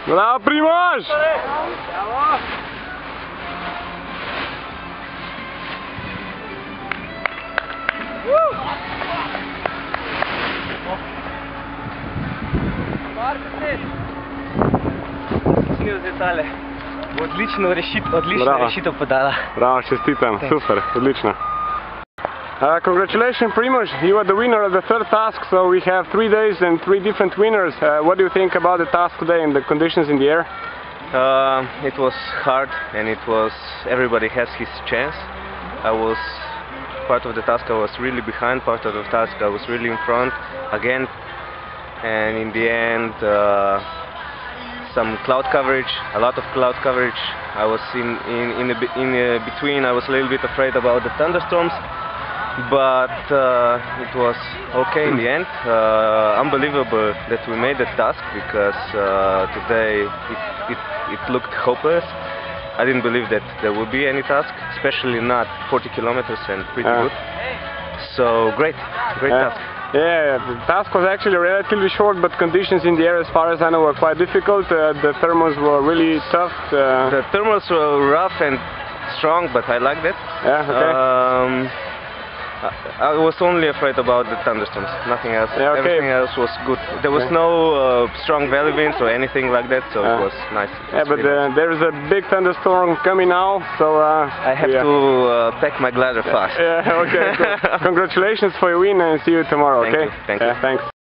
Bravo, Primož! Odlično rešitev podala. Bravo, čestitam, super, odlično. Congratulations, Primož, you are the winner of the third task, so we have 3 days and 3 different winners. What do you think about the task today and the conditions in the air? It was hard and everybody has his chance. I was part of the task, I was really behind, part of the task I was really in front again, and in the end some cloud coverage, a lot of cloud coverage. I was in between. I was a little bit afraid about the thunderstorms, but it was okay in the end. Unbelievable that we made the task, because today it looked hopeless. I didn't believe that there would be any task, especially not 40 kilometers and pretty good. So great task. Yeah, the task was actually relatively short, but conditions in the air, as far as I know, were quite difficult. The thermals were really tough. The thermals were rough and strong, but I liked it. Yeah, okay. I was only afraid about the thunderstorms, nothing else. Yeah, okay. Everything else was good. There was no strong valley winds or anything like that, so it was nice. Yeah, but there is a big thunderstorm coming now, so I have to pack my glider fast. Yeah, okay, cool. Congratulations for your win, and see you tomorrow, okay? Thank you. Thanks.